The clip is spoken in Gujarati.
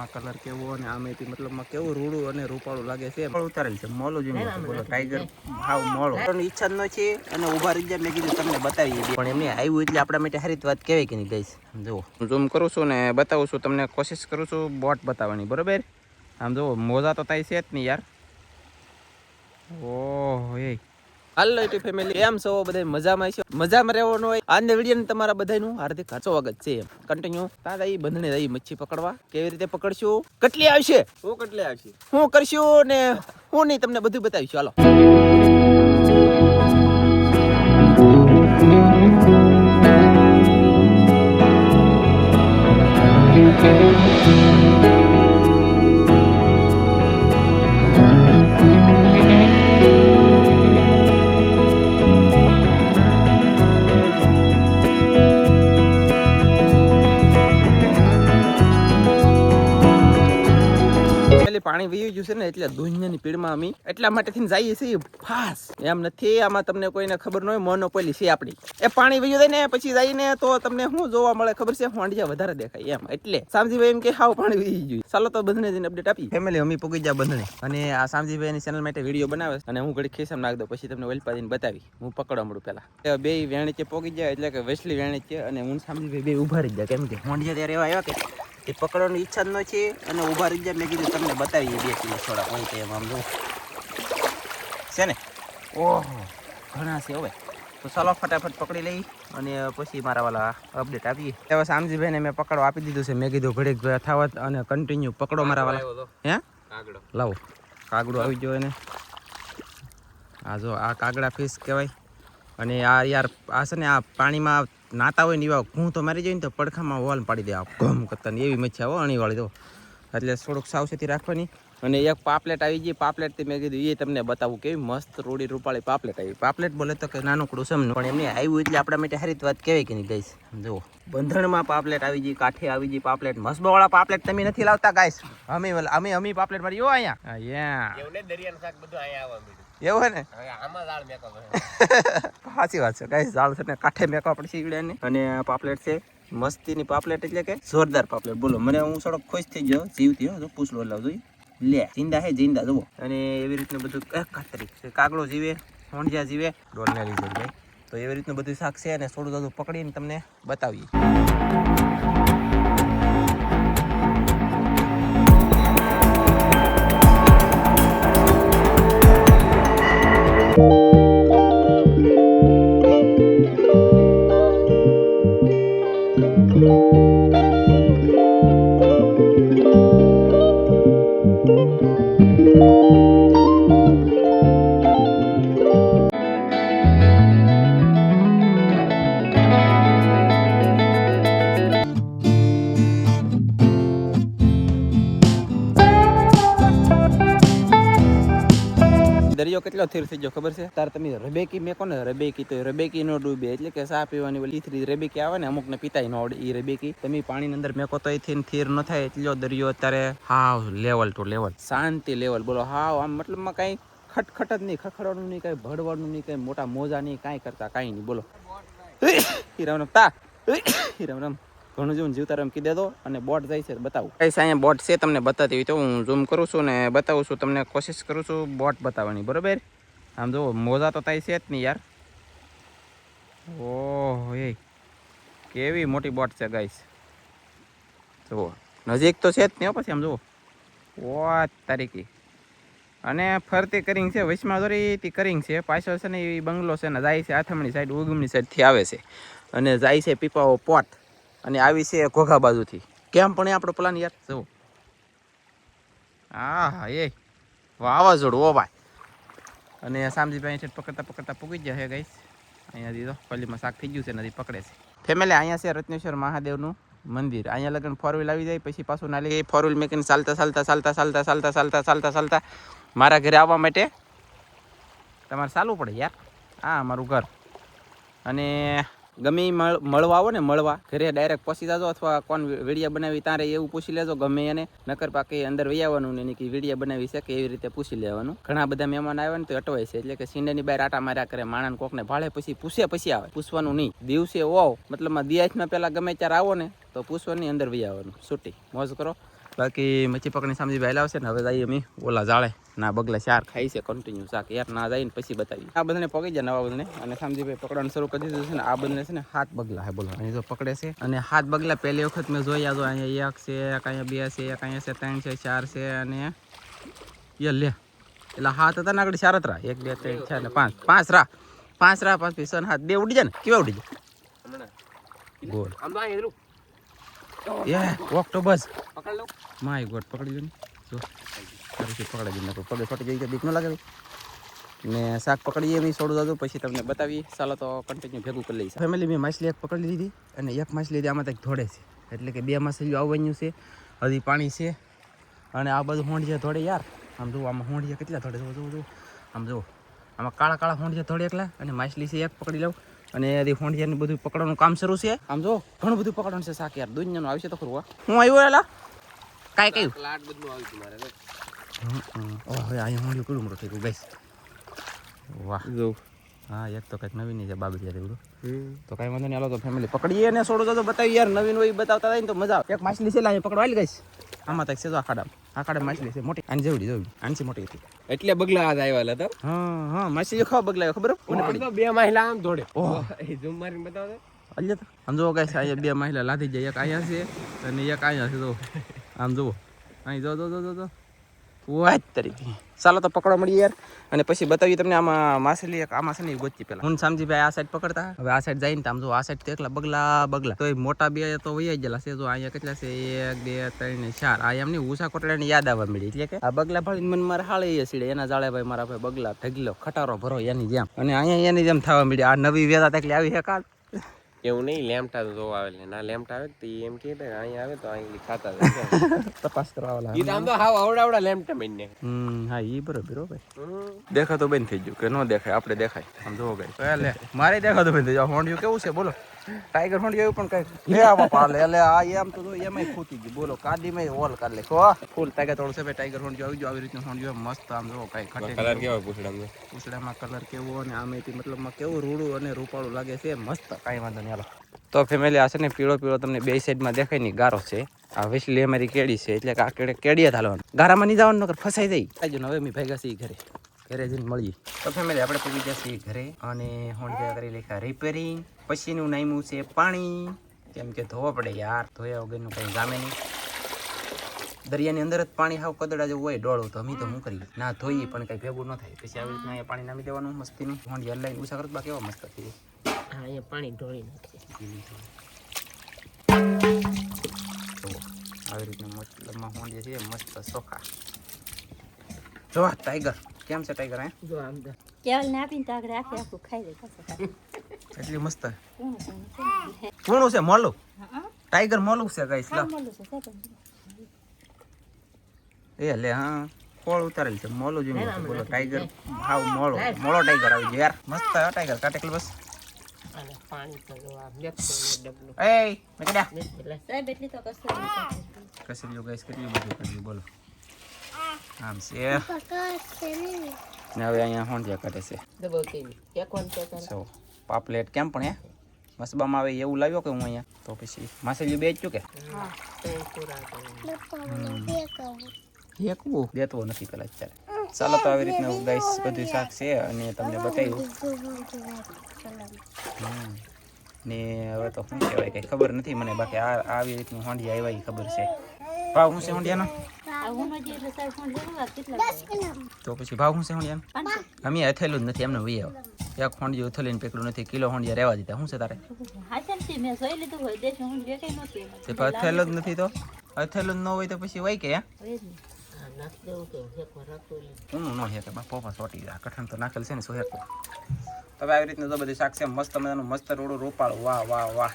આ કલર કેવો અને આમેથી મતલબમાં કેવું રૂડું અને રૂપાળું લાગે છે ઉતારેલ છે મોલો જેમ બોલો ટાઈગર ભાવ મોળો ઈચ્છા જ નથી અને ઉભા રહી જાય મેં કીધું તમને બતાવી દઈએ પણ એમને આવ્યું એટલે આપણા માટે સારી વાત કહેવાય કે નહીં ગઈશ જુઓ હું ઝૂમ કરું છું ને બતાવું છું તમને કોશિશ કરું છું બોટ બતાવવાની બરોબર આમ જુઓ મોજા તો થાય છે જ નહીં યાર ઓહ એ હાલો યુટ્યુબ ફેમિલી એમ છો બધા મજામાં છે મજામાં રહેવાનું હોય આજના વિડીયો તમારા બધાનું હાર્દિક સ્વાગત છે કન્ટિન્યુ તારા એ બંધને રહી મચ્છી પકડવા કેવી રીતે પકડશું કેટલી આવશે હું કરશું ને હું નહીં તમને બધું બતાવીશું હાલો પાણી વહી ગયું છે ને એટલે દુનિયાની પીડમાં અમે એટલા માટે જઈએ છીએ ફાસ એમ નથી આમાં તમને કોઈને ખબર ન હોય મોનોપોલી છે આપણી એ પાણી વહી જાય ને પછી જઈને તો તમને શું જોવા મળે ખબર છે હોંડિયા વધારે દેખાય એમ એટલે સામજીભાઈ એમ કે હાવ પાણી વહી ગયું ચાલો તો બંધને જઈને અપડેટ આપી ફેમિલી અમે પૂગી ગયા બંધને અને આ સામજીભાઈ ની ચેનલ માટે વિડીયો બનાવે અને હું ઘડી ખિસ્સામાં નાખ દઉં પછી તમને વલપાદીને બતાવી હું પકડવા મળું પેલા બે વેણીચે પોગી જાય એટલે કે વેસલી વેણી છે અને હું સામજીભાઈ બે ઉભા રહી જાય કેમ કે હોંડિયા ત્યારે એવા આવ્યા કે એ પકડવાની ઈચ્છા જ નથી અને ઊભા રહી જાય મેં કીધું તમને બતાવીએ 2 કિલો થોડા હોય તો એમ આમ જો છે ને ઓહો ઘણા છે હવે તો ચાલો ફટાફટ પકડી લઈ અને પછી મારા વાલા અપડેટ આપીએ હવે સામજીભાઈને મેં પકડવા આપી દીધું છે મેં કીધું ઘડીક થાવત અને કન્ટિન્યુ પકડો મારા વાલા હે કાગડો લાવો કાગડો આવી ગયો એને આ જો આ કાગડા ફિશ કહેવાય અને આ યાર આ છે ને આ પાણીમાં નાતા હોય ને એવા ઘૂં તો મારી જાય ને તો પડખામાં વોલ પાડી દે ઘમ કરતા ને એવી મચ્છા હો અણીવાળી તો એટલે થોડુંક સાવચેતી રાખવાની અને એક પાપલેટ આવી ગઈ પાપલેટથી મેં કીધું એ તમને બતાવું કેવી મસ્ત રૂડી રૂપાળી પાપલેટ આવી પાપલેટ બોલે તો કે નાનકડું સમનું પણ એમને આવ્યું એટલે આપણા માટે સારી વાત કહેવાય કે નહીં ગઈશ જુઓ બંધણમાં પાપલેટ આવી ગઈ કાંઠે આવી ગઈ પાપલેટ મસ્બવાળા પાપલેટ તમે નથી લાવતા ગાઈસ અમે પાપલેટ મારી યો અહીંયા એવું ને સાચી વાત છે ગાઈસ ઝાડ છે ને કાંઠે મેકવા પડશે ઈવડે અને પાપલેટ છે મસ્તીની પાપલેટ એટલે કે જોરદાર પાપલેટ બોલો મને હું થોડોક ખુશ થઈ ગયો જીવતી હો પૂછલો લાવજો લે જીંદા હે જીંદા જુઓ અને એવી રીતનું બધું કાતરી કાગડો જીવે હોંડિયા જીવે ડોલને લીધે ભાઈ તો એવી રીતનું બધું શાક છે અને થોડું થોડું પકડીને તમને બતાવીએ દરિયો કેટલો થીર થઈ ગયો ખબર છે તાર તમે રબેકી મેકો ને રબેકી તો રબેકી નો ડૂબે એટલે કે સા પીવાની ઓલી થીરી રબેકી આવે ને અમુક ને પીતાય ન આવડે એ રબેકી તમે પાણીની અંદર મેકો તો એથી થીર ન થાય એટલો દરિયો અત્યારે હાવ લેવલ ટુ લેવલ શાંતિ લેવલ બોલો હાવ આમ મતલબમાં કાંઈ ખટખટ જ નહીં ખખડવાનું નહીં કાંઈ ભડવાનું નહીં કાંઈ મોટા મોજા નહીં કાંઈ કરતા કાંઈ નહીં બોલો હીરામ તા હીરામ ઘણું જેવું જીવતા રમ કીધે દો અને બોટ જાય છે બતાવું કઈ અહીંયા બોટ છે તમને બતાતી હોય તો હું ઝૂમ કરું છું ને બતાવું છું તમને કોશિશ કરું છું બોટ બતાવવાની બરોબર આમ જો મોજા તો થાય છે જ નહીં યાર ઓહ એ કેવી મોટી બોટ છે ગાઈસ જુઓ નજીક તો છે જ નહીં પછી આમ જુઓ ઓ તારીખી અને ફરતી કરિંગ છે વચમાં દોરી કરિંગ છે પાછળ છે ને એ બંગલો છે ને જાય છે આથમણી સાઈડ ઉગમની સાઈડથી આવે છે અને જાય છે પીપાઓ પોટ અને આવી છે ઘોઘા બાજુથી કેમ પણ આપણો પ્લાન યાર જુઓ હા એ વાવાઝોડું ઓ ભાઈ અને સામજીભાઈ છે પકડતા પકડતા પૂગી ગયા છે ગાઈસ અહીંયા દીધો પલ્લીમાં શાક થઈ ગયું છે નથી પકડે છે ફેમિલી અહીંયા છે રત્નેશ્વર મહાદેવનું મંદિર અહીંયા લગન 4 વ્હીલ આવી જાય પછી પાછું નાલી 4 વ્હીલ મેકીને ચાલતા મારા ઘરે આવવા માટે તમારે ચાલવું પડે યાર હા મારું ઘર અને ગમે મળવા આવો ને મળવા ઘરે ડાયરેક્ટ પહોંચી જાજો અથવા કોણ વિડીયા બનાવી તારે એવું પૂછી લેજો ગમે એને નકર પાકે અંદર વહી આવવાનું ને એની કે વિડીયા બનાવી છે કે એવી રીતે પૂછી લેવાનું ઘણા બધા મહેમાન આવે ને તો અટવાય છે એટલે કે સિંડાની બહાર આટા માર્યા કરે માણસ કોકને ભાળે પછી પૂછે પછી આવે પૂછવાનું નહીં દિવસે ઓવ મતલબમાં દિયાજમાં પહેલાં ગમે ત્યારે આવો ને તો પૂછવાની અંદર વહી આવવાનું છૂટી મોજ કરો બાકી મચ્છી પકડીને સામજીભાઈ લાવશે ને હવે જઈએ અમે ઓલા જાળે ના બગલા ચાર ખાઈ છે કન્ટિન્યુ શાક યાર ના જઈને પછી બતાવી આ બધાને પકડી જાય નવા બધાને અને સામજીભાઈ પકડવાનું શરૂ કરી દીધું છે ને આ બધાને છે ને 7 બગલા હે બોલો અહીં જો પકડે છે અને 7 બગલા પહેલી વખત મેં જોયા તો અહીંયા 1 છે એક અહીંયા 2 છે એક અહીંયા છે 3 છે 4 છે અને એ લે એટલે 7 હતા ને આગળ 4 હતા 1 2 3 4 ને 5 5 રા 5 રા 5 7 8 2 ઉડી જાય ને કેવા ઉડી જાય ગોળ આમ આ એરું એ ઓક્ટોબસ પકડ લો માય ગોડ પકડી લો ને જો ફરીથી પકડાઈ દીધું પગે ફટી ગઈ તો બીક ન લાગે ને શાક પકડીએ મેં છોડું દાદું પછી તમને બતાવીએ ચાલો તો કન્ટિન્યુ ભેગું કરી લઈશ ફેમિલી મેં માછલી એક પકડી લીધી અને એક માછલી આમાં તક ધોડે છે એટલે કે 2 માછલીઓ આવવાનું છે હજી પાણી છે અને આ બધું હોંડિયા ધોડે યાર આમ જો આમાં હોંડિયા કેટલા ધોડે જો આમ જો આમાં કાળા કાળા હોંડિયા ધોડે એકલા અને માછલી છે એક પકડી લઉં અને હજી હોંડિયાને બધું પકડવાનું કામ શરૂ છે આમ જો ઘણું બધું પકડવાનું છે શાક યાર દુનિયાનું આવશે તો ખરું હું આવ્યો એલા કાંઈ કયું લાટ બધું આવ્યું તમારે હવે અહીંયા હોંડિયું કેવું મોટું થઈ ગયું ગાઈસ વાહ જો હા એક તો કંઈક નવીન છે બાબરિયા જેવું તો કાંઈ વાંધો નહીં હાલો તો ફેમિલી પકડીએ ને છોડો તો બતાવી યાર નવીન હોય બતાવતા થાય ને તો મજા આવે એક માછલી છે અહીંયા પકડવા આવી ગઈશ આમાં તક છે જો આખાડા માછલી છે મોટી આની જેવડી આનથી મોટી હતી એટલે બગલા આજ આવ્યા હતા હા માછલી ખાવા બગલા ખબર કોને પડી 2 માછલા આમ ધોડે ઓહ એ ઝૂમ મારીને બતાવો અલ્યા તો આમ જો ગાઈસ અહીંયા 2 માછલા લાધી જાય એક અહીંયા છે અને એક અહીંયા છે જો આમ જુઓ અહીં જો વાત તરીકે ચાલો તો પકડવા મળી યાર અને પછી બતાવીએ તમને આમાં માછલી એક આમાં છે ને ગોચી પેલા હું સામજીભાઈ આ સાઈડ પકડતા હવે આ સાઈડ જઈને આમ જો આ સાઈડ તો એકલા બગલા તો મોટા 2 તો વૈયા ગયેલા છે જો અહીંયા કેટલા છે 1 2 3 ને 4 આ એમની ઉષા કોટડાની યાદ આવવા મળી એટલે કે આ બગલા ભાળી મને મારા હાળે સીડે એના જાળે ભાઈ મારા ભાઈ બગલા ઢગલો ખટારો ભરો એની જેમ અને અહીંયા એની જેમ થવા મળી આ નવી વેદા એટલે આવી હે કાલ એવું નહીં લેમટા તો આવે ને ના લેમટા આવે તો એમ કે અહીંયા આવે તો અહીં ખાતા તપાસ કરવા ઈ આમ તો હાવ આવડા લેમટા બનને હા ઈ બરોબર હો ભાઈ દેખાતો બંધ થઈ ગયું કે ન દેખાય આપણે દેખાય આમ જોવો ગઈ લે મારે દેખાતો બંધ થઈ ગયું હોંડિયું કેવું છે બોલો ટાઈગર હોંડિયું પણ કઈ લે આવા પાલે એટલે આ એમ તો એમાંય ખૂટી ગયું બોલો કાદીમાં ઓલ કાઢ લે ફૂલ ટાઈગર તોડ છે ભાઈ ટાઈગર હોંડિયું આવી ગયો આવી રીતનું હોંડિયું મસ્ત આમ જોવો કઈ ખટે કલર કેવો પૂછડામાં કલર કેવો અને આમેથી મતલબમાં કેવું રૂડું અને રૂપાળું લાગે છે મસ્ત કાંઈ વાંધો નહીં હાલો તો ફેમિલી આ છે ને પીળો તમને 2 સાઈડમાં દેખાય નહીં ગારો છે આ વિસલી અમારી કેડી છે એટલે કે આ કેડીએ હાલવાનું ગારામાં નહીં જવાનું નકર ફસાઈ જાય આજે હવે અમે ભેગા છીએ ઘરે જઈને મળીએ તો ફેમિલી આપણે પહોંચી ગયા છીએ ઘરે અને હોંડિયા કરી લેખા રિપેરિંગ પછીનું નામ્યું છે પાણી કેમ કે ધોવા પડે યાર ધોયા વગરનું કંઈ જામે નહીં દરિયાની અંદર જ પાણી હાવ કદડા જેવું હોય ડોળું તો અમે તો શું કરીએ ના ધોઈએ પણ કંઈ ભેગું ન થાય પછી આવી રીતના પાણી નામી દેવાનું મસ્તીનું હોંડિયા લઈને ઉષા કરત બા કેવા મસ્ત થઈ અહીંયા પાણી ઢોળી નાખીએ આવી રીતના મતલબમાં હોંડિયા છે મસ્ત ચોખા જો ટાઈગર કેમ છે ટાઈગર હે જો આમ કેવલ ને આપીને તો આગળ આખું ખાઈ લે એટલી મસ્ત કોણું છે મોલું ટાઈગર મોલું છે ગાઈસ લા એ લે હા ખોળ ઉતારેલ છે મોલું જેવું છે બોલો ટાઈગર હાવ મોળો ટાઈગર આવી ગયો યાર મસ્ત છે ટાઈગર કાટેકલ બસ અને પાણી તો આ મેક્સો ને ડબલો એ મેકડા સાહેબ એટલી તો કસરીઓ ગાઈસ કેટલી બધું કરી બોલો આમ છે ને હવે અહીંયા હોંડિયા કાઢે છે દબાવતી એક વન તો પાપલેટ કેમ પણ હે મસબામાં આવે એવું લાવ્યો કે હું અહીંયા તો પછી માછલી બેચ્યું કે હા એકવું દેતો નથી પેલા અત્યારે ચાલો તો આવી રીતના ગાઈસ બધું શાક છે અને તમને બતાવ્યું ને હવે તો શું કહેવાય કંઈ ખબર નથી મને બાકી આવી રીતનું હોંડિયા આવ્યા એ ખબર છે ભાવ શું છે હોંડિયાનો તો પછી ભાવ શું છે હોંડિયાનો અમે અથેલું જ નથી એમને વહી એક હોંડિયું અથેલીને પેકડું નથી કિલો હોંડિયા રહેવા દીધા શું છે તારે અથેલું જ નથી તો અથેલું ન હોય તો પછી હોય કે ઊનું ન હેકે પોપા સોટી કઠણ તો નાખેલ છે ને શું હેકો હવે આવી રીતનું તો બધી શાક છે મસ્ત મજાનું મસ્ત રોડું રોપાળું વાહ વાહ વાહ